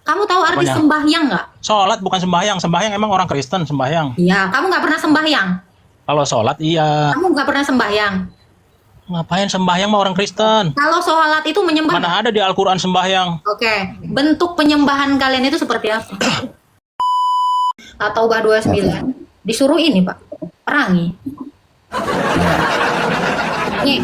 Kamu tahu arti Apanya? sembahyang nggak? Sholat bukan sembahyang. Sembahyang emang orang Kristen sembahyang. Iya, kamu nggak pernah sembahyang. Kalau sholat iya. Kamu nggak pernah sembahyang. Ngapain sembahyang mah orang Kristen? Kalau sholat itu menyembah. Mana ada di Al-Quran sembahyang? Oke, bentuk penyembahan kalian itu seperti apa? At-Taubah 29 disuruh ini Pak, perangi. Nih,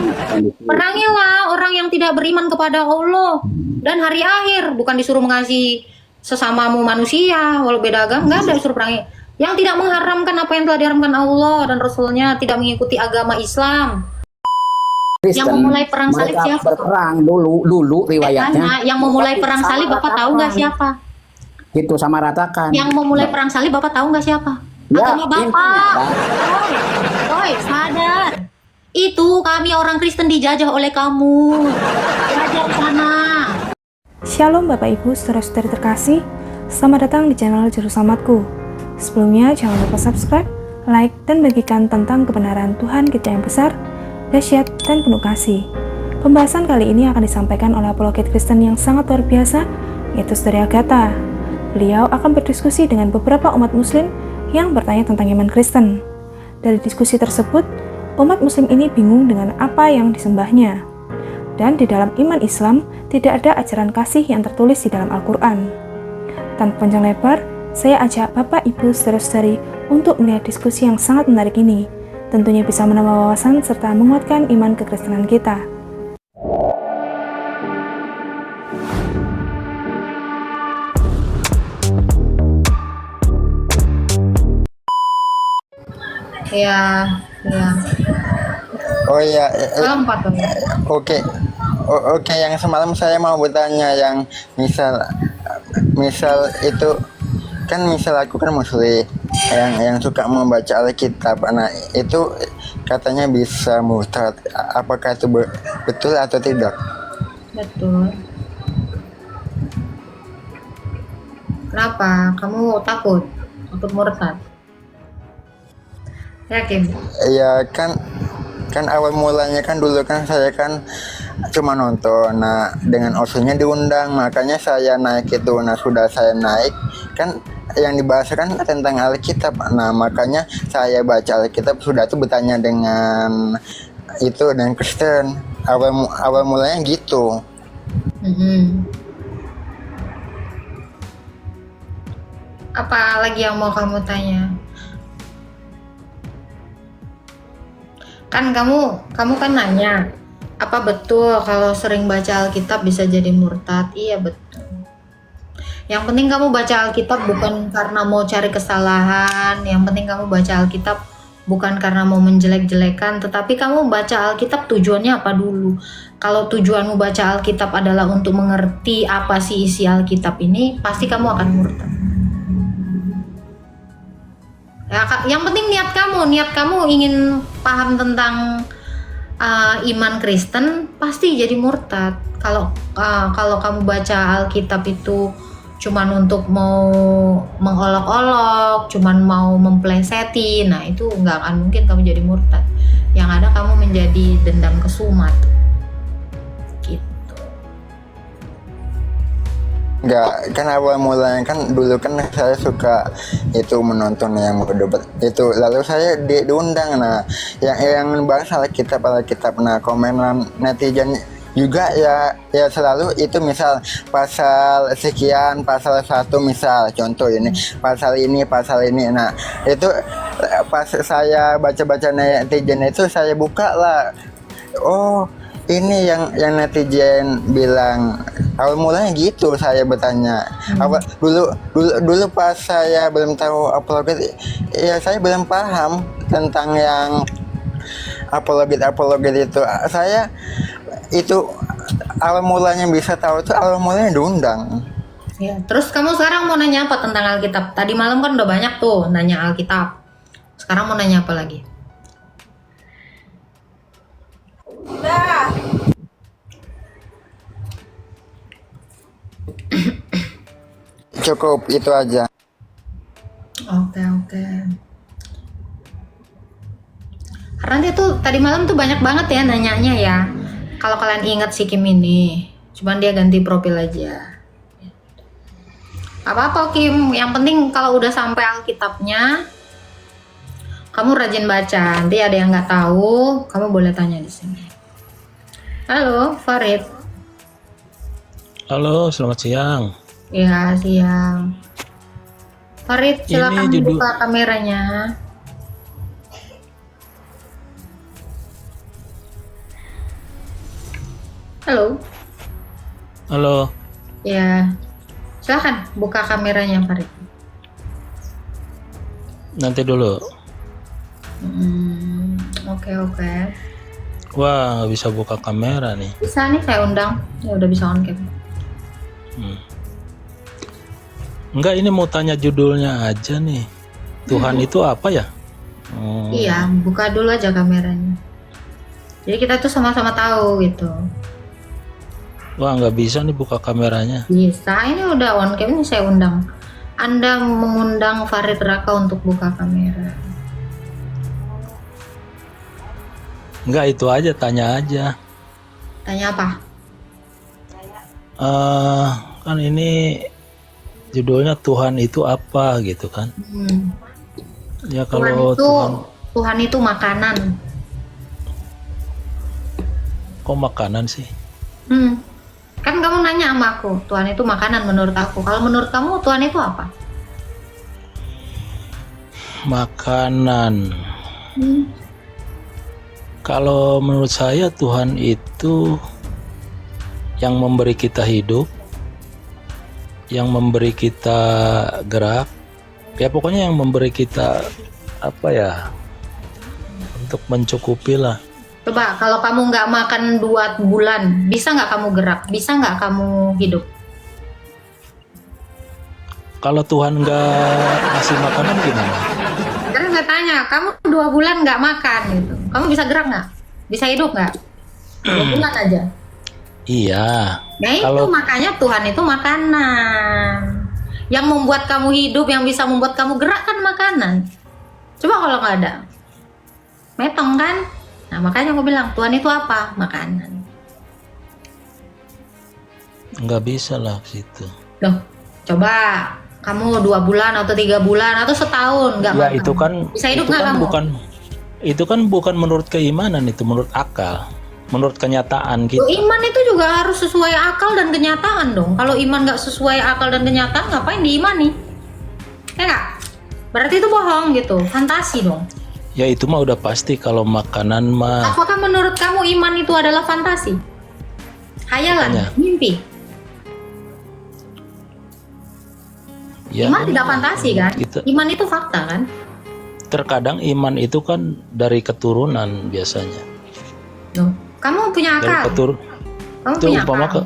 perangilah orang yang tidak beriman kepada Allah dan hari akhir, bukan disuruh mengasihi sesamamu manusia walau beda agama, nggak ada disuruh perangi. Yang tidak mengharamkan apa yang telah diharamkan Allah dan Rasulnya, tidak mengikuti agama Islam. Kristen, Yang memulai perang salib mereka siapa? berperang dulu riwayatnya. Tanya, yang memulai perang salib Bapak tahu nggak siapa? Gitu sama ratakan. Yang memulai perang salib Bapak tahu nggak siapa? Ya, Agama Bapak. intinya, Oi, sadar. Itu kami orang Kristen dijajah oleh kamu. Belajar sana. Shalom Bapak Ibu saudara-saudari terkasih, selamat datang di channel Juru Selamatku. Sebelumnya jangan lupa subscribe, like, dan bagikan tentang kebenaran Tuhan kita yang besar, dahsyat, dan penuh kasih. Pembahasan kali ini akan disampaikan oleh apologet Kristen yang sangat luar biasa, yaitu Saudari Agatha. Beliau akan berdiskusi dengan beberapa umat muslim yang bertanya tentang iman Kristen. Dari diskusi tersebut, umat muslim ini bingung dengan apa yang disembahnya. Dan di dalam iman Islam, tidak ada ajaran kasih yang tertulis di dalam Al-Quran. Tanpa panjang lebar, saya ajak Bapak, Ibu, Saudara-saudari untuk melihat diskusi yang sangat menarik ini. Tentunya bisa menambah wawasan serta menguatkan iman kekristenan kita. Ya, ya. Oh iya, Salam Pak Toy. oke. Oke, yang semalam saya mau bertanya yang misal itu kan misal aku kan muslim yang suka membaca Alkitab. Nah, itu katanya bisa murtad. Apakah itu betul atau tidak? Betul. Kenapa? Kamu takut? Takut murtad? Yakin? Ya kan awal mulanya kan dulu kan saya kan cuma nonton. Nah, dengan Osunya diundang, makanya saya naik itu. Nah, sudah saya naik kan yang dibahas kan tentang Alkitab. Nah, makanya saya baca Alkitab, sudah tuh bertanya dengan itu dan Kristen. Awal mulanya gitu. Apa lagi yang mau kamu tanya? Kan kamu kan nanya, apa betul kalau sering baca Alkitab bisa jadi murtad? Iya betul. Yang penting kamu baca Alkitab bukan karena mau cari kesalahan. Yang penting kamu baca Alkitab bukan karena mau menjelek-jelekan, tetapi kamu baca Alkitab tujuannya apa dulu. Kalau tujuanmu baca Alkitab adalah untuk mengerti apa sih isi Alkitab ini, pasti kamu akan murtad. Ya, yang penting niat kamu ingin paham tentang iman Kristen, pasti jadi murtad. Kalau kamu baca Alkitab itu cuman untuk mau mengolok-olok, cuman mau memplesetin, nah itu nggak akan mungkin kamu jadi murtad. Yang ada kamu menjadi dendam kesumat. Gitu. Enggak, kan awal mulanya kan dulu kan saya suka itu menonton yang berdebat itu, lalu saya diundang. Nah, yang bahas Alkitab. Nah, komenan netizen juga ya selalu itu, misal pasal sekian, pasal 1 misal contoh ini, pasal ini. Nah, itu pas saya baca netizen itu, saya buka lah. Oh, ini yang netizen bilang. Awal mulanya gitu saya bertanya. Dulu pas saya belum tahu apologet, ya saya belum paham tentang yang apologet itu. Saya itu awal mulanya bisa tahu itu awal mulanya diundang. Ya, terus kamu sekarang mau nanya apa tentang Alkitab? Tadi malam kan udah banyak tuh nanya Alkitab. Sekarang mau nanya apa lagi? Cukup itu aja. Oke. Karena dia tuh tadi malam tuh banyak banget ya nanyanya ya. Kalau kalian ingat si Kim ini, cuman dia ganti profil aja. Apa-apa Kim, yang penting kalau udah sampai Alkitabnya, kamu rajin baca. Nanti ada yang nggak tahu, kamu boleh tanya di sini. Halo, Farid. Halo, selamat siang. Ya, siang. Farid, silakan Ini judul- buka kameranya. Halo. Halo. Ya. Silakan buka kameranya, Farid. Nanti dulu. Oke. Wah, nggak bisa buka kamera nih. Bisa nih saya undang. Ya udah bisa on cam. Enggak, ini mau tanya judulnya aja nih. Tuhan itu apa ya? Iya, buka dulu aja kameranya. Jadi kita tuh sama-sama tahu gitu. Wah, nggak bisa nih buka kameranya. Bisa, ini udah on cam, ini saya undang. Anda mengundang Farid Raka untuk buka kamera. Enggak, itu aja, tanya aja. Tanya apa? Kan ini judulnya Tuhan itu apa gitu kan? Ya kalau Tuhan itu makanan. kok makanan sih? Kan kamu nanya sama aku, Tuhan itu makanan menurut aku. Kalau menurut kamu Tuhan itu apa? Makanan. Kalau menurut saya Tuhan itu yang memberi kita hidup, yang memberi kita gerak, ya pokoknya yang memberi kita apa ya, untuk mencukupi lah. Coba kalau kamu nggak makan 2 bulan, bisa nggak kamu gerak? Bisa nggak kamu hidup? Kalau Tuhan nggak ngasih makanan gimana? Karena saya tanya, kamu 2 bulan nggak makan gitu, kamu bisa gerak nggak? Bisa hidup nggak? 2 bulan aja. Iya. Nah itu makanya Tuhan itu makanan. Yang membuat kamu hidup, yang bisa membuat kamu gerak kan makanan. Coba kalau nggak ada, metong kan? Nah makanya aku bilang Tuhan itu apa? Makanan. Nggak bisa lah situ. Loh, coba kamu 2 bulan atau 3 bulan atau setahun nggak Ya makan. itu kan, bisa hidup itu nggak kan kamu? itu kan bukan menurut keimanan, itu menurut akal, menurut kenyataan Loh, kita. iman itu juga harus sesuai akal dan kenyataan dong. Kalau iman nggak sesuai akal dan kenyataan, ngapain diimani? Ya nggak? Berarti itu bohong gitu, fantasi dong. Ya itu mah udah pasti kalau makanan mah. Apakah menurut kamu iman itu adalah fantasi? Hayalan, Makanya. mimpi. Ya, Iman tidak fantasi kan? Iman itu fakta kan? terkadang iman itu kan dari keturunan biasanya. Loh, kamu punya Dari akal. Kamu itu punya umpama akal.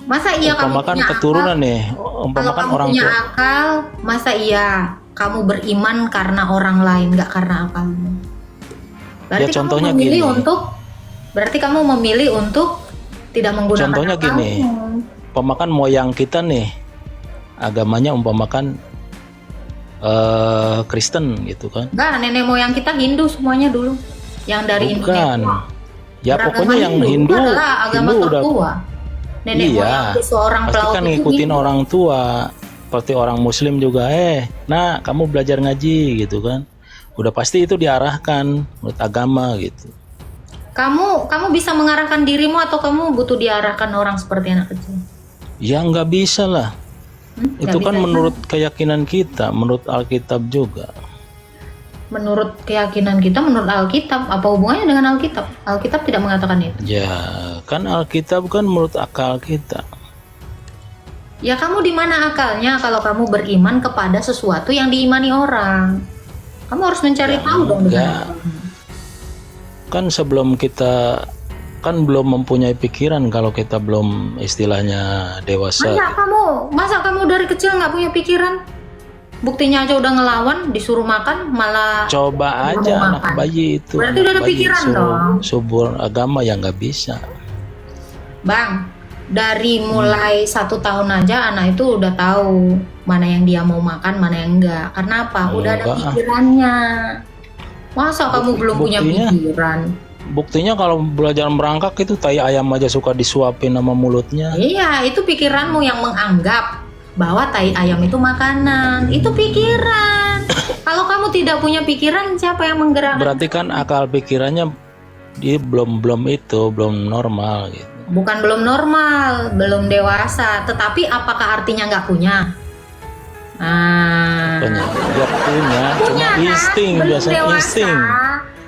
Masa iya kamu umpamakan punya keturunan akal? nih, Kalau umpamakan kamu orang punya tua. akal, masa iya kamu beriman karena orang lain, nggak karena akalmu? Berarti Ya, contohnya kamu memilih gini. berarti kamu memilih untuk tidak menggunakan Contohnya akalmu. gini. Umpamakan moyang kita nih, agamanya umpamakan Kristen gitu kan? Enggak, nenek moyang kita Hindu semuanya dulu. Yang dari Bukan. Indonesia. Ya Beragama pokoknya yang Hindu, itu adalah agama Hindu udah tertua. Nenek iya, moyang seorang pasti pelaut kan itu ngikutin Hindu. orang tua. Seperti orang Muslim juga, nah kamu belajar ngaji gitu kan? Udah pasti itu diarahkan menurut agama gitu. Kamu bisa mengarahkan dirimu atau kamu butuh diarahkan orang seperti anak kecil? Ya nggak bisa lah. Nggak Itu kan bisa, menurut keyakinan kita, menurut Alkitab juga. menurut keyakinan kita, menurut Alkitab. Apa hubungannya dengan Alkitab? Alkitab tidak mengatakan itu. Ya kan Alkitab kan menurut akal kita. Ya kamu di mana akalnya kalau kamu beriman kepada sesuatu yang diimani orang? Kamu harus mencari Ya, tahu dong dengan enggak. akalnya. Kan sebelum kita kan belum mempunyai pikiran kalau kita belum istilahnya dewasa. Masa kamu dari kecil nggak punya pikiran? Buktinya aja udah ngelawan, disuruh makan malah Coba nggak aja mau anak makan. bayi itu. Berarti udah ada anak bayi pikiran suruh dong. subur agama ya nggak bisa. Bang, dari mulai 1 tahun aja anak itu udah tahu mana yang dia mau makan, mana yang enggak. Karena apa? Udah ada Enggak. pikirannya. Masa kamu belum punya Buktinya? pikiran? Buktinya kalau belajar merangkak itu tai ayam aja suka disuapin sama mulutnya. Iya, itu pikiranmu yang menganggap. bahwa tai ayam itu makanan. Itu pikiran. Kalau kamu tidak punya pikiran, siapa yang menggerakkan? Berarti kan akal pikirannya dia belum normal gitu. Bukan belum normal, belum dewasa. Tetapi apakah artinya nggak punya? Nah, Apanya? Dia punya, cuma punya kan? insting, Belum biasanya dewasa. insting.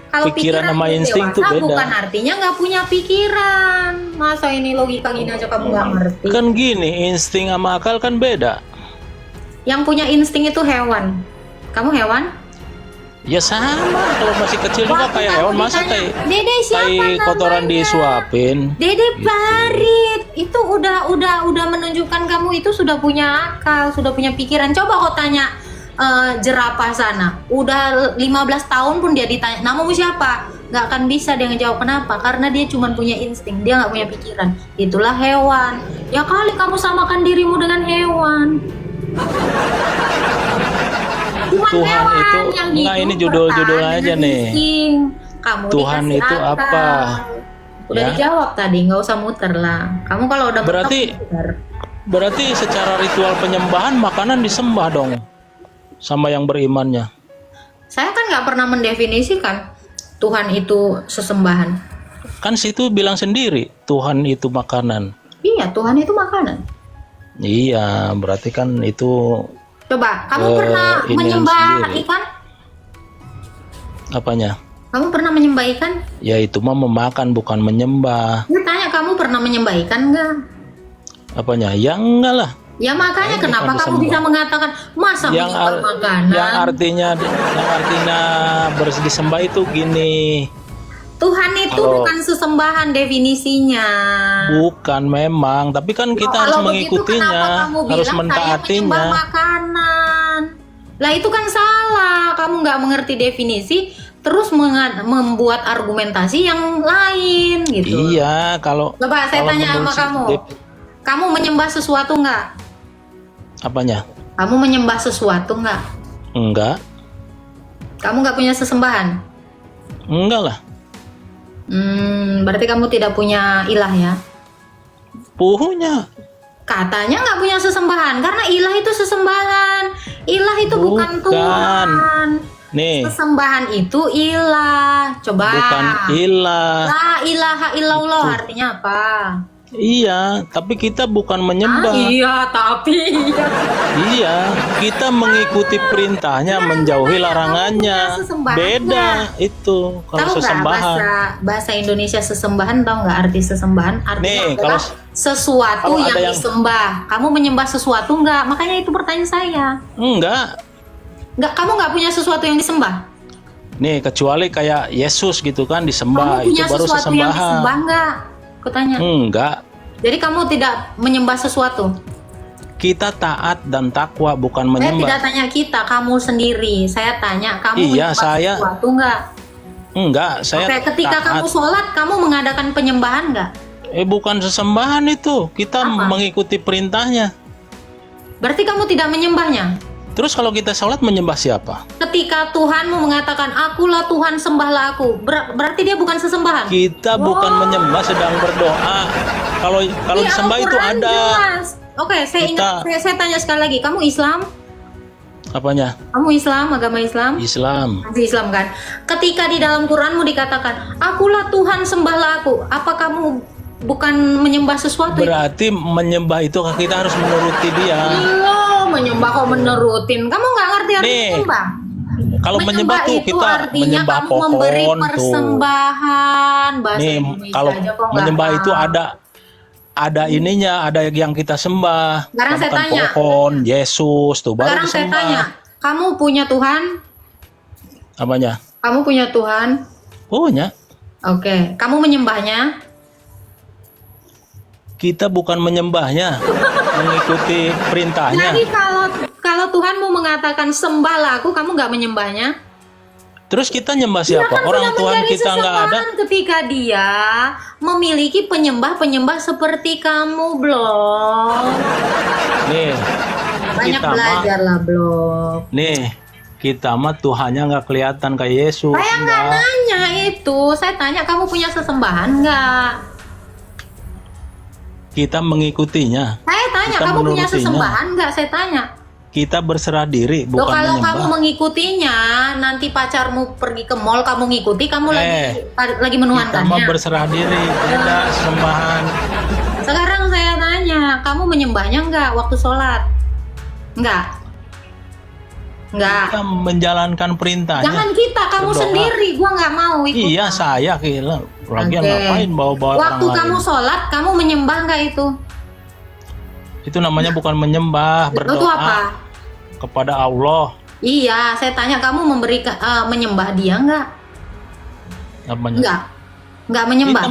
Kalau Pikiran sama belum insting tuh dewasa, beda. bukan artinya nggak punya pikiran. Masa ini logika gini aja kamu nggak ngerti? Kan gini, insting sama akal kan beda. Yang punya insting itu hewan. Kamu hewan? Ya sama, kalau masih kecil juga Waktu kayak kamu hewan, masa ditanya, kayak Dede siapa kotoran namanya? disuapin. Dede Parit. Itu udah menunjukkan kamu itu sudah punya akal, sudah punya pikiran. Coba kau tanya jerapah sana. Udah 15 tahun pun dia ditanya, "Namamu siapa?" Nggak akan bisa dia ngejawab. Kenapa? Karena dia cuma punya insting, dia nggak punya pikiran. Itulah hewan. Ya kali kamu samakan dirimu dengan hewan. Cuma Tuhan hewan itu yang enggak, hidup ini judul-judul bertahan aja dengan nih. insting. Kamu Tuhan dikasih itu akal. apa? Udah Ya. dijawab tadi, nggak usah muter lah. Kamu kalau udah Berarti- muter. Berarti secara ritual penyembahan makanan disembah dong sama yang berimannya. Saya kan nggak pernah mendefinisikan Tuhan itu sesembahan. Kan situ bilang sendiri Tuhan itu makanan. Iya, Tuhan itu makanan. Iya, berarti kan itu Coba, kamu pernah ini yang menyembah sendiri. ikan? apanya? Kamu pernah menyembah ikan? Ya itu mah memakan bukan menyembah. Saya tanya, kamu pernah menyembah ikan nggak? Apanya? Ya enggak lah. Ya makanya Ikan kenapa kamu disembah. bisa mengatakan masa Yang menyembah makanan? yang artinya disembah itu gini. Tuhan itu Kalau- bukan sesembahan definisinya. Bukan memang, tapi kan kita harus Kalau begitu, mengikutinya, kenapa kamu harus bilang mentaatinya. saya menyembah makanan? Lah itu kan salah. Kamu nggak mengerti definisi, terus membuat argumentasi yang lain gitu. Iya, kalau Coba saya kalau tanya sama menurut kamu. si- Kamu menyembah sesuatu nggak? apanya? Kamu menyembah sesuatu nggak? Enggak, Kamu nggak punya sesembahan? enggak lah. Berarti kamu tidak punya ilah ya? Puhunya. Katanya nggak punya sesembahan karena ilah itu sesembahan. Ilah itu bukan Bukan. Tuhan. Nih, Sesembahan itu ilah. Coba. bukan ilah. La ilaha illallah artinya apa? Iya, tapi kita bukan menyembah. Iya, tapi Iya, kita mengikuti perintahnya, menjauhi larangannya. punya sesembahan Beda itu kalau tahu nggak sesembahan. bahasa Indonesia sesembahan, tahu nggak arti sesembahan? Artinya Nih, adalah kalau- sesuatu kalau yang ada yang- disembah. Kamu menyembah sesuatu nggak? Makanya itu pertanyaan saya. Enggak. Nggak, kamu nggak punya sesuatu yang disembah. Nih, kecuali kayak Yesus gitu kan disembah, Kamu itu punya baru sesuatu yang disembah sesembahan. nggak? Kutanya. Enggak. Jadi kamu tidak menyembah sesuatu. Kita taat dan takwa bukan Saya menyembah. tidak tanya kita, kamu sendiri. Saya tanya, kamu Iya, menyembah saya- sesuatu nggak? Enggak, saya Oke, ketika taat. kamu sholat, kamu mengadakan penyembahan nggak? Bukan sesembahan itu. Kita Apa? mengikuti perintahnya. Berarti kamu tidak menyembahnya. Terus kalau kita sholat menyembah siapa? Ketika Tuhanmu mengatakan, akulah Tuhan, sembahlah aku. Berarti dia bukan sesembahan. Kita bukan menyembah, sedang berdoa. Kalau Di disembah itu Al-Quran ada. jelas. Oke, saya tanya sekali lagi. Kamu Islam? Apanya? Kamu Islam, agama Islam? Islam. Masih Islam kan? Ketika di dalam Quranmu dikatakan, akulah Tuhan, sembahlah aku. Apa kamu bukan menyembah sesuatu? Berarti menyembah itu kita harus menuruti dia. Iya, menyembah kok menerutin. Kamu nggak ngerti arti Nih, menyembah? Kalau menyembah tuh itu kita artinya menyembah kamu memberi pohon tuh. persembahan. Bahasa Nih, Indonesia kalau aja kok nggak menyembah itu paham. ada ininya, ada yang kita sembah. Sekarang saya Bukan tanya. pohon, Yesus tuh baru Sekarang saya disembah. tanya, kamu punya Tuhan? Apanya? Kamu punya Tuhan? Punya. Oke, kamu menyembahnya? Kita bukan menyembahnya, mengikuti perintahnya. Jadi kalau Tuhanmu mengatakan sembahlah aku, kamu nggak menyembahnya? Terus kita nyembah Dia siapa? kan Orang sudah Tuhan menjadi kita nggak ada. sesembahan ketika dia memiliki penyembah-penyembah seperti kamu, belum? Nih, Banyak kita mah, belajar lah, belum? nih kita mah Tuhannya nggak kelihatan kayak Yesus. Saya nggak Enggak. nanya itu, saya tanya kamu punya sesembahan nggak? Kita mengikutinya. Saya tanya, Kita kamu punya menurutinya. sesembahan nggak? Saya tanya. Kita berserah diri, Loh, bukan kalau menyembah. kamu mengikutinya, nanti pacarmu pergi ke mall, kamu ngikuti, kamu lagi Kita mah menuhankannya. berserah diri, beda sembahan. Sekarang saya tanya, kamu menyembahnya nggak waktu sholat? Nggak. Nggak. Kita menjalankan perintahnya. Jangan kita, kamu Berdoa. sendiri. Gua nggak mau ikut. Iya, saya gila. Lagian Oke. ngapain bawa-bawa orang Waktu kamu lain? sholat, kamu menyembah nggak itu? Itu namanya bukan menyembah, Itu berdoa apa? kepada Allah. Iya, saya tanya kamu menyembah dia nggak? Namanya. Nggak menyembah.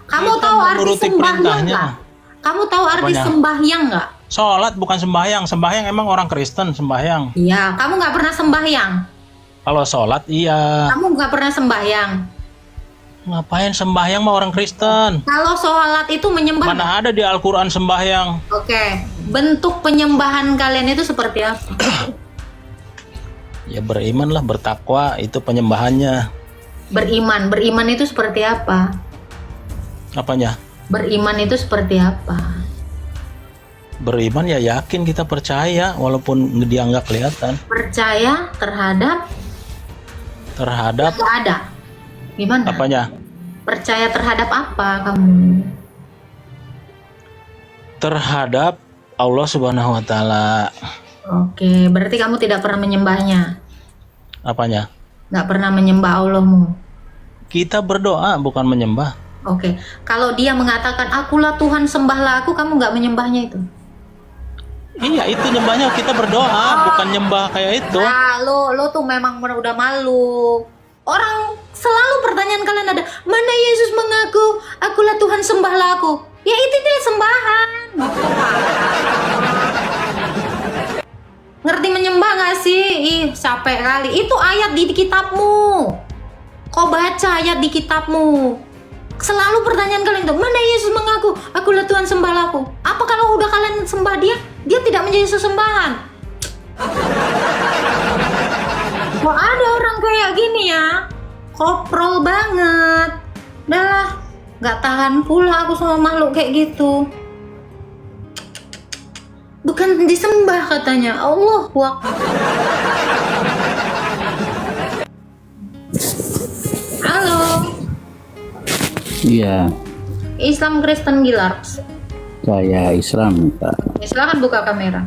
Kamu kita tahu arti menuruti sembahyang perintahnya. nggak? Kamu tahu arti Apanya? sembahyang nggak? Sholat bukan sembahyang. Sembahyang emang orang Kristen sembahyang. Iya, kamu nggak pernah sembahyang. Kalau sholat iya. Kamu nggak pernah sembahyang. Ngapain sembahyang mah orang Kristen? Kalau sholat itu menyembah. Mana ada di Al-Quran sembahyang? Oke, bentuk penyembahan kalian itu seperti apa? Ya beriman lah, bertakwa, itu penyembahannya. Beriman itu seperti apa? Apanya? Beriman itu seperti apa? Beriman ya yakin, kita percaya walaupun dia nggak kelihatan. Percaya terhadap nggak ada. Gimana? Apanya? Percaya terhadap apa kamu? Terhadap Allah Subhanahu wa taala. Oke, berarti kamu tidak pernah menyembahnya. Apanya? Nggak pernah menyembah Allahmu. Kita berdoa bukan menyembah. Oke, kalau dia mengatakan akulah Tuhan sembahlah aku, kamu nggak menyembahnya itu? Iya, itu nyembahnya kita berdoa, bukan nyembah kayak itu. Nah, lo tuh memang udah malu. Orang selalu pertanyaan kalian ada, mana Yesus mengaku akulah Tuhan sembahlah aku? Ya itu dia sembahan. Ngerti menyembah gak sih? Ih, capek kali. Itu ayat di kitabmu. Kau baca ayat di kitabmu. Selalu pertanyaan kalian tuh, mana Yesus mengaku akulah Tuhan sembahlah aku? Apa kalau udah kalian sembah dia tidak menjadi sesembahan? Kok ada orang kayak gini ya? Koprol banget. Udah lah, gak tahan pula aku sama makhluk kayak gitu. Bukan disembah katanya. Allah Akbar. Halo, Iya, Islam Kristen Gilars. saya Islam, Pak. Ya, silakan buka kamera.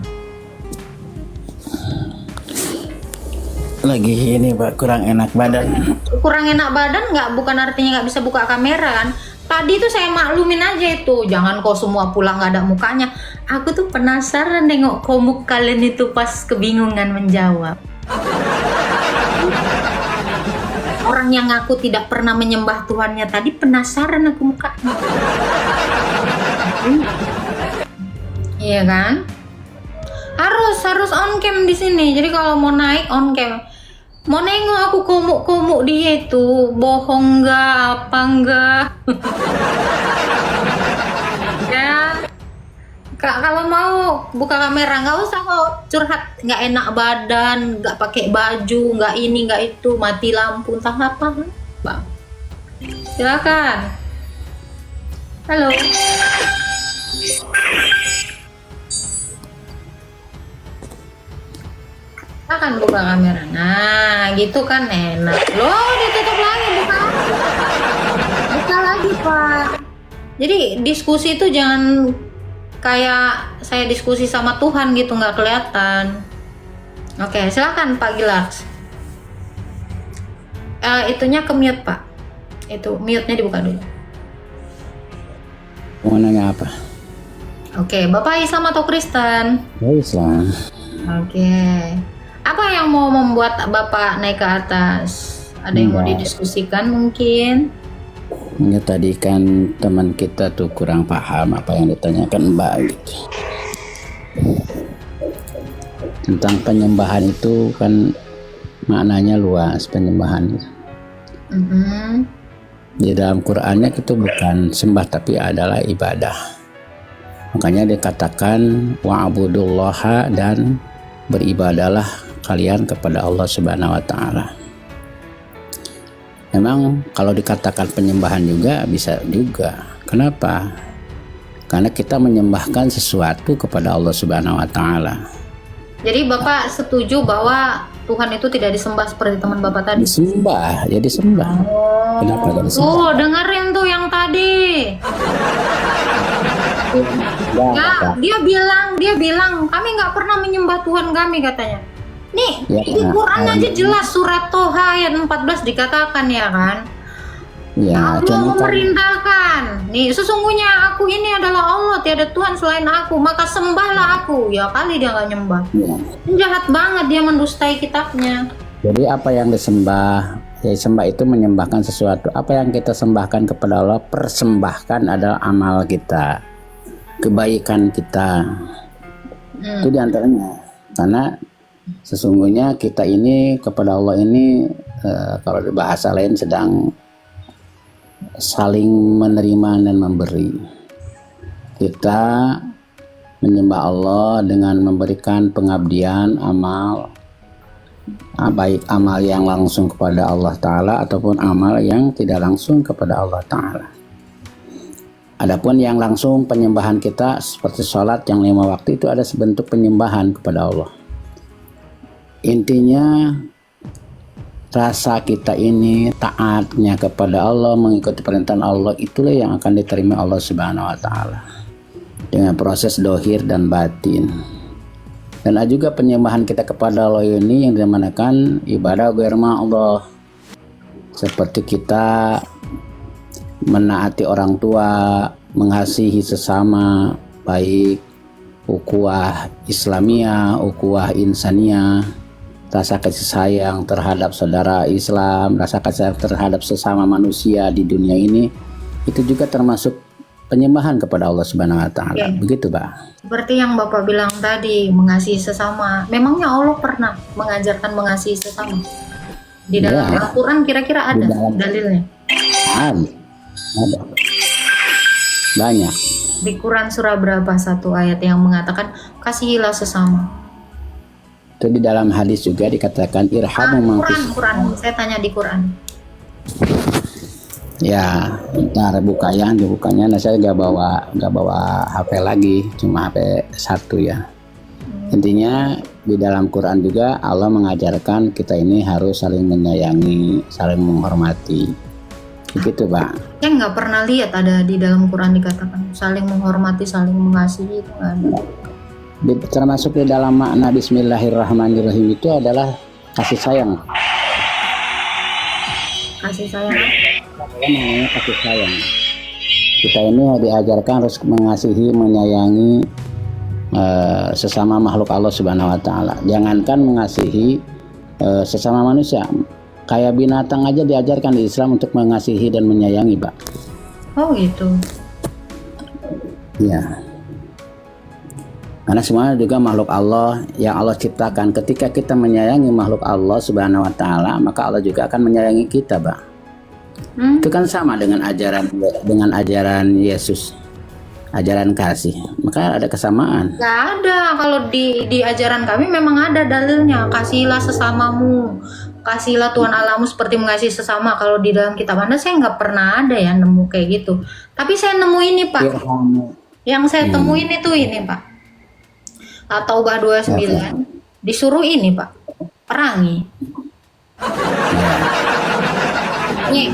Lagi ini, Pak, kurang enak badan. Kurang enak badan nggak, bukan artinya nggak bisa buka kamera kan. Tadi tuh saya maklumin aja itu, jangan kau semua pulang nggak ada mukanya. Aku tuh penasaran nengok komuk kalian itu pas kebingungan menjawab. Orang yang ngaku tidak pernah menyembah Tuhannya tadi penasaran aku mukanya. Iya kan? Harus on cam di sini. Jadi kalau mau naik on cam. Mau nengok aku komuk dia itu bohong nggak apa enggak? Ya, kalau mau buka kamera nggak usah kok curhat nggak enak badan, nggak pakai baju, nggak ini nggak itu, mati lampu entah apa, bang. Silakan. Halo. Akan buka kamera. Nah, gitu kan enak. Loh, ditutup lagi, buka. Buka lagi, Pak. Jadi diskusi itu jangan kayak saya diskusi sama Tuhan gitu, nggak kelihatan. Oke, silakan Pak Gilars. Itunya ke mute, Pak. Itu mute-nya dibuka dulu. Mau nanya apa? Oke, Bapak Islam atau Kristen? Ya, Islam. Oke. Apa yang mau membuat Bapak naik ke atas? Ada yang mau Enggak. didiskusikan mungkin? Ya, tadi kan teman kita tuh kurang paham apa yang ditanyakan Mbak gitu. Tentang penyembahan itu kan maknanya luas, penyembahan. Mhm. Di dalam Qur'annya itu bukan sembah tapi adalah ibadah. Makanya dikatakan wa'budullaha, dan beribadahlah kalian kepada Allah Subhanahu wa taala. Memang kalau dikatakan penyembahan juga bisa juga. Kenapa? karena kita menyembahkan sesuatu kepada Allah Subhanahu wa taala. Jadi Bapak setuju bahwa Tuhan itu tidak disembah seperti teman Bapak tadi? Disembah, ya disembah. Kenapa tidak disembah? Tuh, dengerin tuh yang tadi. Ya, dia bilang kami nggak pernah menyembah Tuhan kami katanya. Nih, Ya, di Quran aja jelas surat Toha ayat 14 dikatakan ya kan. Ya, Allah cuma kan memerintahkan. Nih, sesungguhnya aku ini adalah Allah, tiada Tuhan selain aku, maka sembahlah aku. Ya kali dia nggak nyembah. ya. Jahat banget dia mendustai kitabnya. Jadi apa yang disembah? Ya, sembah itu menyembahkan sesuatu. Apa yang kita sembahkan kepada Allah, persembahkan adalah amal kita, kebaikan kita. Itu diantaranya. Karena sesungguhnya kita ini kepada Allah ini kalau di bahasa lain sedang saling menerima dan memberi. Kita menyembah Allah dengan memberikan pengabdian amal, baik amal yang langsung kepada Allah Ta'ala ataupun amal yang tidak langsung kepada Allah Ta'ala. Adapun yang langsung penyembahan kita seperti sholat yang 5 waktu itu ada sebentuk penyembahan kepada Allah. Intinya rasa kita ini taatnya kepada Allah, mengikuti perintah Allah, itulah yang akan diterima Allah Subhanahu wa taala dengan proses dohir dan batin. Dan ada juga penyembahan kita kepada Allah ini yang dinamakan ibadah ghairma Allah, seperti kita menaati orang tua, mengasihi sesama, baik ukhuwah Islamiyah, ukhuwah insaniyah, rasa kasih sayang terhadap saudara Islam, rasa kasih sayang terhadap sesama manusia di dunia ini, itu juga termasuk penyembahan kepada Allah Subhanahu wa taala. Begitu, Pak. Seperti yang Bapak bilang tadi, mengasihi sesama. Memangnya Allah pernah mengajarkan mengasihi sesama? Di dalam Al-Qur'an kira-kira ada dalilnya? Ada. Banyak. Di Quran surah berapa satu ayat yang mengatakan kasihilah sesama? Itu di dalam hadis juga dikatakan irhamu man fis. Quran. Saya tanya di Quran. Ya, ntar dibukanya. Nah, saya nggak bawa HP lagi, cuma HP 1 ya. Intinya di dalam Quran juga Allah mengajarkan kita ini harus saling menyayangi, saling menghormati. Begitu, Pak. Saya nggak pernah lihat ada di dalam Quran dikatakan saling menghormati, saling mengasihi, itu nggak ada. Termasuk di dalam makna Bismillahirrahmanirrahim itu adalah kasih sayang. Kasih sayang. Namanya kasih sayang. Kita ini diajarkan harus mengasihi, menyayangi sesama makhluk Allah Subhanahu wa taala. Jangankan mengasihi sesama manusia, kayak binatang aja diajarkan di Islam untuk mengasihi dan menyayangi, Pak. Oh gitu. Ya. Karena semuanya juga makhluk Allah yang Allah ciptakan. Ketika kita menyayangi makhluk Allah Subhanahu wa taala, maka Allah juga akan menyayangi kita, Pak. Itu kan sama dengan ajaran Yesus. Ajaran kasih. Maka ada kesamaan. Gak ada. Kalau di ajaran kami memang ada dalilnya. Kasihilah sesamamu. Kasihilah Tuhan Allahmu seperti mengasihi sesama. Kalau di dalam kitab Anda saya nggak pernah ada ya nemu kayak gitu. Tapi saya nemu ini, Pak. Yang saya temuin itu ini, Pak. At-Taubah 29 disuruh ini, Pak, perangi. Nih,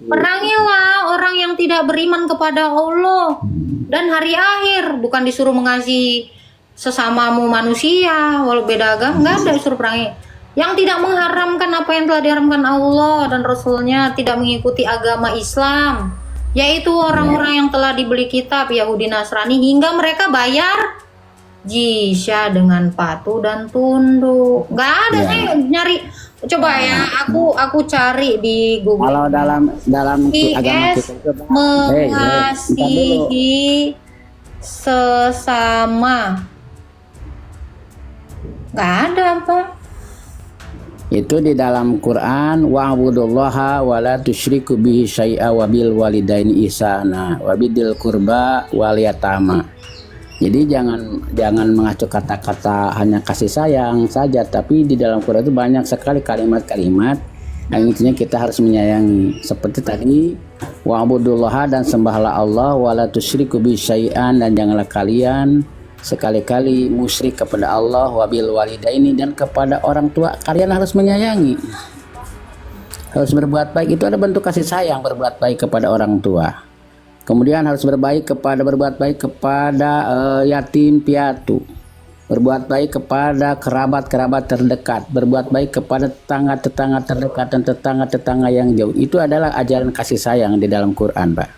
perangilah orang yang tidak beriman kepada Allah dan hari akhir, bukan disuruh mengasihi sesamamu manusia walau beda agama, nggak ada disuruh perangi. Yang tidak mengharamkan apa yang telah diharamkan Allah dan Rasulnya, tidak mengikuti agama Islam, yaitu orang-orang yang telah dibeli kitab Yahudi Nasrani hingga mereka bayar jizya dengan patuh dan tunduk. Nggak ada. Saya nyari, coba ya, aku cari di Google. Kalau dalam agama kita itu mengasihi sesama, nggak ada, Pak. Itu di dalam Quran, wa'budullaha wa la tusyriku bihi syai'a wa bil walidaini ihsana wa bidil qurba wal yatama. Jadi jangan mengacu kata-kata hanya kasih sayang saja, tapi di dalam Quran itu banyak sekali kalimat-kalimat Intinya kita harus menyayangi. Seperti tadi, wa'budullaha, dan sembahlah Allah, wala tusyriku bi syai'an, dan janganlah kalian sekali-kali musyrik kepada Allah, wabil walidaini, dan kepada orang tua kalian harus menyayangi. Harus berbuat baik, itu ada bentuk kasih sayang, berbuat baik kepada orang tua. Kemudian harus berbuat baik kepada yatim piatu. Berbuat baik kepada kerabat-kerabat terdekat, berbuat baik kepada tetangga-tetangga terdekat dan tetangga-tetangga yang jauh. Itu adalah ajaran kasih sayang di dalam Quran, Pak.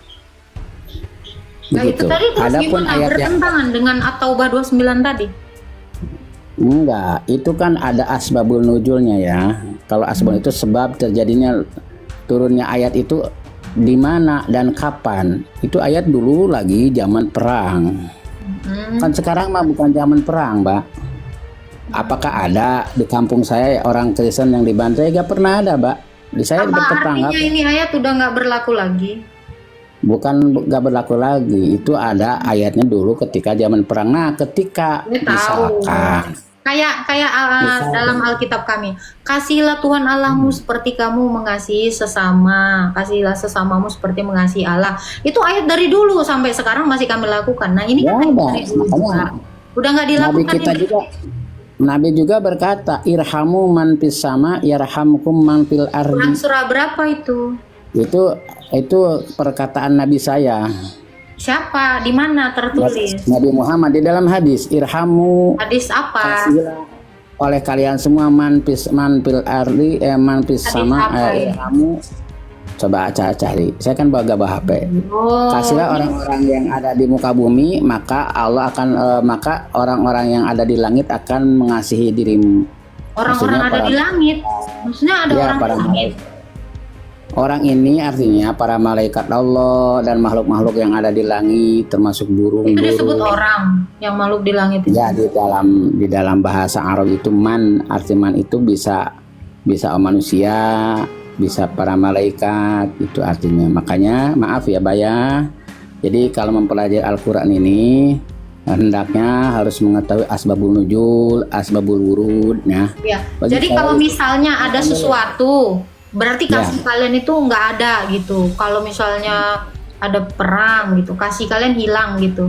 Nah, itu Begitu. tadi terus Adapun gimana ayat yang bertentangan dengan At-Taubah 29 tadi? enggak, itu kan ada asbabul nuzulnya ya. Kalau asbab itu sebab terjadinya turunnya ayat itu di mana dan kapan. Itu ayat dulu lagi zaman perang. Kan sekarang mah bukan zaman perang, Mbak. Apakah ada di kampung saya orang Kristen yang dibantai? Gak pernah ada, Mbak. Di saya Apa bertetangga. artinya ini ayat udah nggak berlaku lagi? Bukan gak berlaku lagi. Itu ada ayatnya dulu ketika zaman perang. Nah, ketika Ini tahu. misalkan Kayak Misalkan. dalam Alkitab kami, kasihlah Tuhan Allahmu seperti kamu mengasihi sesama, kasihlah sesamamu seperti mengasihi Allah. Itu ayat dari dulu sampai sekarang masih kami lakukan. Nah ini Ya, kan ayat Mbak. dari dulu Makanya juga. Udah nggak Nabi dilakukan kita ini. juga berkata, irhamu man fis sama yarhamkum man fil ardi. Quran surah berapa itu? Itu perkataan Nabi saya, Siapa? Di mana tertulis? Nabi Muhammad, di dalam hadis, irhamu, Hadis apa? kasihlah oleh kalian semua man fil ardi, man fis Hadis sama, apa ini? irhamu. Coba cari, saya kan bawa HP. Oh, Kasihlah orang-orang yang ada di muka bumi, maka Allah akan maka orang-orang yang ada di langit akan mengasihi dirimu. orang-orang maksudnya ada di langit. Maksudnya ada Ya, orang para di langit. Orang ini artinya para malaikat Allah dan makhluk-makhluk yang ada di langit, termasuk Itu disebut burung-burung. orang yang makhluk di langit itu. Ya, di dalam bahasa Arab itu man, arti man itu bisa manusia, bisa para malaikat, itu artinya. Makanya maaf ya Baya. Jadi kalau mempelajari Al-Qur'an ini hendaknya harus mengetahui asbabul nuzul, asbabul wurud ya. Ya. Bagi Jadi saya- kalau misalnya ada sesuatu, berarti Ya. kasih kalian itu nggak ada gitu. Kalau misalnya ada perang gitu, kasih kalian hilang gitu.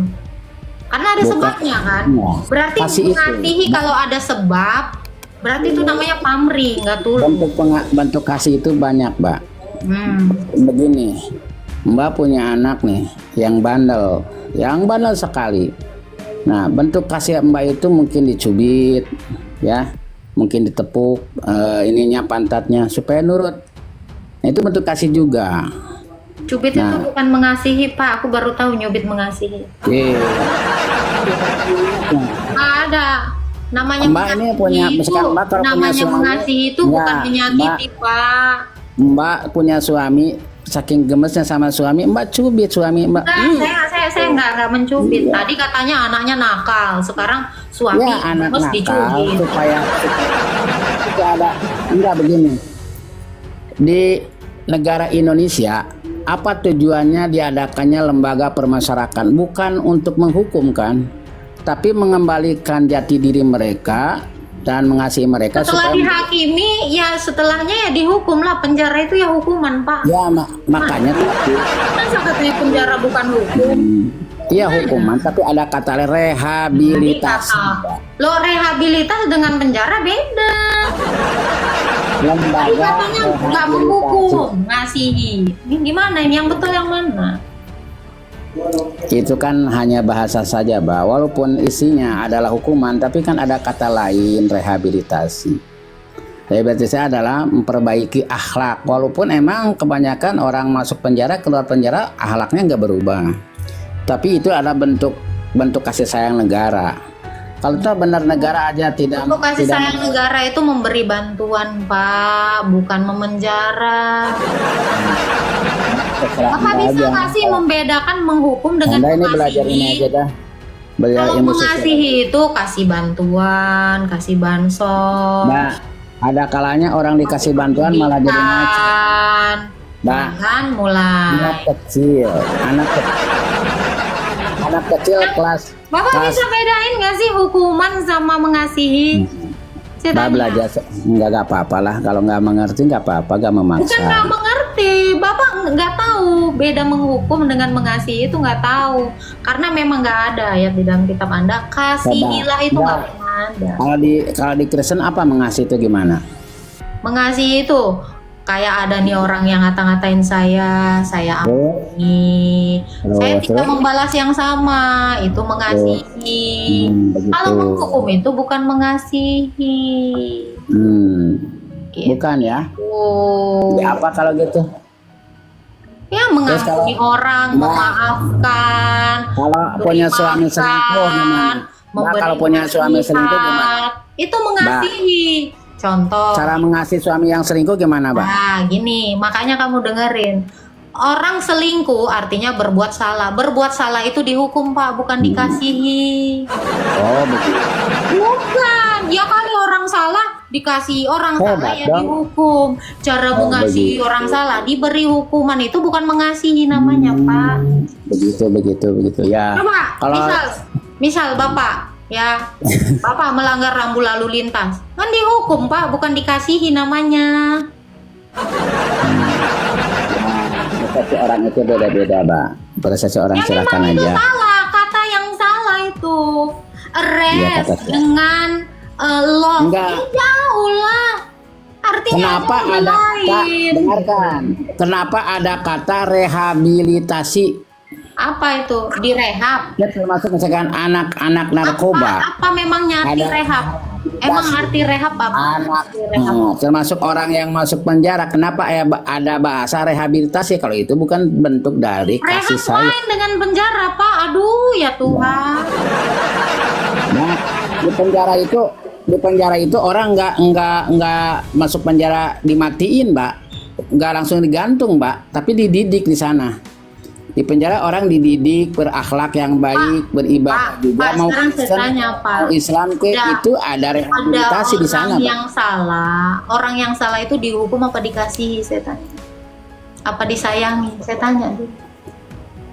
Karena ada Bukan. sebabnya kan. Ya. Berarti Kasih itu. mengasihi kalau ada sebab, berarti itu namanya pamri, nggak tulus. Bentuk kasih itu banyak, Mbak. Hmm. Begini, Mbak punya anak nih yang bandel sekali. Nah, bentuk kasih Mbak itu mungkin dicubit, ya, mungkin ditepuk ininya pantatnya supaya nurut. Nah, itu bentuk kasih juga. Cubit itu Nah. bukan mengasihi, Pak. Aku baru tahu nyubit mengasihi. Nggak ada. Namanya Mbak ini punya- itu, sekarang Mbak kalau punya namanya suami, mengasihi itu ya, bukan menyakiti, Pak. Mbak punya suami, saking gemesnya sama suami, Mbak cubit suami Mbak. Saya nggak mencubit. Tadi katanya anaknya nakal, sekarang suami Ya, anak gemes nakal dicubit. supaya itu ada enggak begini. Di negara Indonesia, apa tujuannya diadakannya lembaga permasyarakatan? Bukan untuk menghukum kan, tapi mengembalikan jati diri mereka dan mengasihi mereka Setelah supaya dihakimi, ya setelahnya ya dihukum lah. Penjara itu ya hukuman, Pak. ya makanya Masa katanya penjara bukan hukum? iya hukuman, tapi ada kata rehabilitasi. Lo rehabilitas dengan penjara beda. Tadi Lembaga katanya nggak menghukum, ngasihi. Ini gimana ini? Yang betul yang mana? itu kan hanya bahasa saja, Mbak. Walaupun isinya adalah hukuman, tapi kan ada kata lain, rehabilitasi. Rehabilitasi adalah memperbaiki akhlak. Walaupun emang kebanyakan orang masuk penjara, keluar penjara, akhlaknya nggak berubah. Tapi itu adalah bentuk kasih sayang negara. Kalau itu benar negara aja tidak Untuk kasih sayang negara itu memberi bantuan, Pak, bukan memenjara. terserah Apa Anda bisa aja. nggak sih membedakan menghukum dengan Anda ini belajar ini mengasihi? aja dah. Belajar Kalau ilmu sosial. mengasihi itu kasih bantuan, kasih bansos, Mbak, ada kalanya orang dikasih bantuan malah jadi ngaco. kan? Mbak, Kan mulai. anak kecil kelas Bapak bisa bedain nggak sih hukuman sama mengasihi? Saya Mbak tanya. belajar nggak apa-apa lah. Kalau nggak mengerti nggak apa-apa, nggak Bukan memaksa. nggak mengerti, Bapak nggak tahu beda menghukum dengan mengasihi itu nggak tahu, karena memang nggak ada ayat di dalam kitab Anda kasihilah itu nggak pernah ada. Kalau di Kristen apa mengasihi itu gimana? Mengasihi itu kayak ada nih orang yang ngata-ngatain saya ampuni, saya tidak membalas yang sama, itu mengasihi. Kalau menghukum itu bukan mengasihi. Gitu. Bukan ya? Oh. Ya, apa kalau gitu? Ya mengampuni orang, memaafkan. Kalau punya suami selingkuh gimana? Mbak, kalau punya suami selingkuh gimana? Itu mengasihi. Contoh. Cara mengasihi suami yang selingkuh gimana, Mbak? Nah, gini, makanya kamu dengerin. Orang selingkuh artinya berbuat salah. Berbuat salah itu dihukum, Pak, bukan dikasihi. Oh, begitu. Bukan. Ya kali orang salah dikasihi, orang salah ya dihukum. Cara mengasihi orang salah diberi hukuman, itu bukan mengasihi namanya, Pak. Begitu ya. Coba, Kalau misal Bapak ya, Bapak melanggar rambu lalu lintas, kan dihukum, Pak, bukan dikasihi namanya. persepsi orang itu beda-beda, Mbak. Persepsi orang silakan memang aja. itu salah, kata yang salah itu. Arrest dengan love. Enggak. Ini jauh lah. Artinya Kenapa jauh ada lain. dengarkan? Kenapa ada kata rehabilitasi? Apa itu? Direhab. Ya, termasuk misalkan anak-anak narkoba. Apa memangnya arti Ada rehab? Emang arti rehab apa? Anak, Arti rehab. termasuk orang yang masuk penjara. Kenapa ya ada bahasa rehabilitasi? Kalau itu bukan bentuk dari kasih Rehab sayang. lain dengan penjara, Pak. Aduh, ya Tuhan. Nah, di penjara itu orang nggak masuk penjara dimatiin, Mbak. Nggak langsung digantung, Mbak. Tapi dididik di sana. Di penjara orang dididik berakhlak yang baik, beribadah juga. Mau sekarang saya Kristen, tanya, Pak. mau Islam ke itu ada rehabilitasi di sana, Orang Pak. yang salah, orang yang salah itu dihukum apa dikasihi? Saya tanya. Apa disayangi? Saya tanya.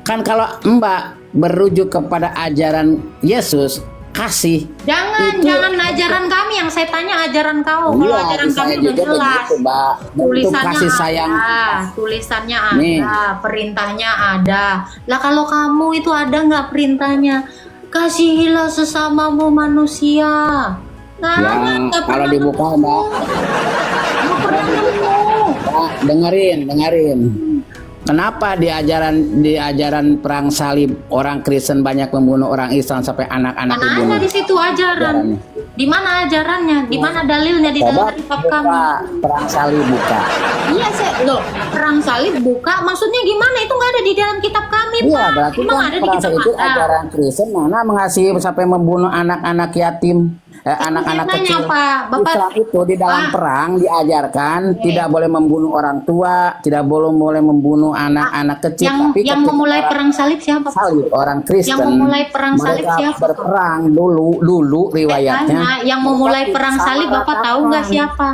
Kan kalau Mbak berujuk kepada ajaran Yesus, kasih. Jangan ajaran kami yang saya tanya, ajaran kau. Kalau ajaran kami udah jelas. Begitu, Mbak. Bentuk Tulisannya kasih sayang. ada, tulisannya Nih. ada, perintahnya ada. Lah kalau kamu itu ada nggak perintahnya? Kasihilah sesamamu manusia. Nah, Ya, kalau dibuka, Mbak. nggak pernah nemu. Mbak, dengerin. Kenapa di ajaran perang salib orang Kristen banyak membunuh orang Islam sampai anak-anak Mana dibunuh? ada di situ ajaran? Di mana ajarannya? Di mana dalilnya di dalam Coba kitab buka kami? perang salib buka. Iya, loh, perang salib buka. Maksudnya gimana? Itu nggak ada di dalam kitab kami, Iya, Pak. berarti Emang kan ada di perang kitab salib itu Anda? ajaran Kristen mana mengasihi sampai membunuh anak-anak yatim, anak-anak Saya kecil. tanya, Pak, Bapak- Islam itu di dalam Pak. perang diajarkan tidak boleh membunuh orang tua, tidak boleh membunuh anak-anak kecil. Yang Tapi ketika memulai perang salib siapa, Pak? salib orang Kristen Yang memulai perang salib mereka siapa? berperang dulu riwayatnya. Tanya, yang memulai Mereka perang salib Bapak tahu nggak siapa?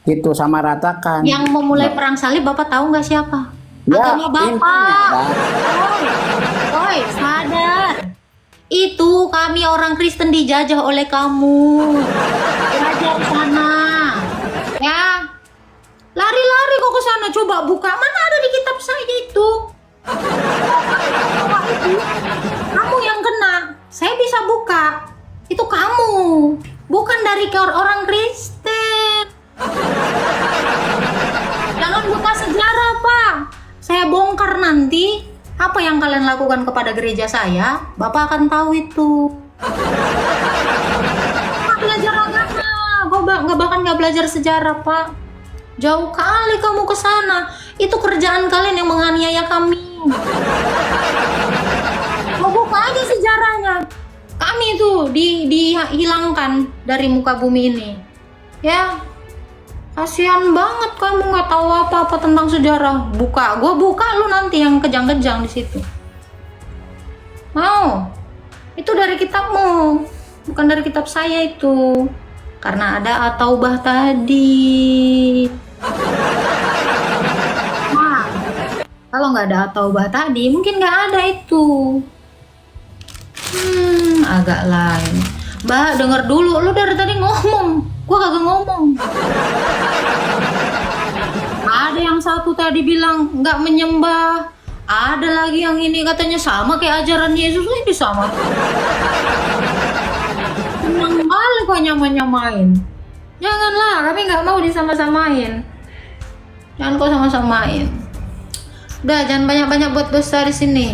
Itu sama ratakan. Yang memulai perang salib Bapak tahu nggak siapa? Ya, Agama intinya, Bapak. Mbak. Oi, sadar. Itu kami orang Kristen dijajah oleh kamu. Belajar sana. Ya. Lari-lari kok ke sana, coba buka. Mana ada di kitab saya itu? Kamu yang kena. Saya bisa buka. Itu kamu. Bukan dari orang Kristen. Jangan buka sejarah, Pak. Saya bongkar nanti apa yang kalian lakukan kepada gereja saya. Bapak akan tahu itu. Belajar agama. Gue nggak belajar sejarah, Pak. Jauh kali kamu ke sana. Itu kerjaan kalian yang menganiaya kami. Mau buka aja sejarahnya. Kami itu dihilangkan dari muka bumi ini. Ya. Kasihan banget kamu nggak tahu apa-apa tentang sejarah. Buka, gue buka lu nanti yang kejang-kejang di situ. Mau? Itu dari kitabmu, bukan dari kitab saya itu. Karena ada at-taubah tadi. Nah, kalau nggak ada at-taubah tadi, mungkin nggak ada itu. Agak lain. Mbak, denger dulu. Lu dari tadi ngomong. Gua kagak ngomong. Ada yang satu tadi bilang nggak menyembah. Ada lagi yang ini katanya sama kayak ajaran Yesus. Ini sama. Senang kali kok nyamain. Janganlah, kami nggak mau disama-samain. Jangan kau sama-samain. Udah, jangan banyak-banyak buat dosa di sini.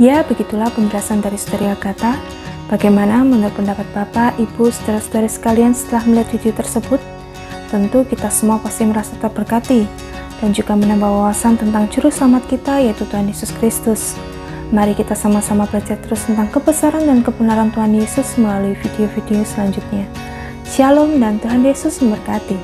Ya, begitulah penjelasan dari Saudari Agatha. Bagaimana menurut pendapat Bapak, Ibu, saudara-saudari sekalian setelah melihat video tersebut? Tentu kita semua pasti merasa terberkati dan juga menambah wawasan tentang juru selamat kita, yaitu Tuhan Yesus Kristus. Mari kita sama-sama belajar terus tentang kebesaran dan kebenaran Tuhan Yesus melalui video-video selanjutnya. Shalom dan Tuhan Yesus memberkati.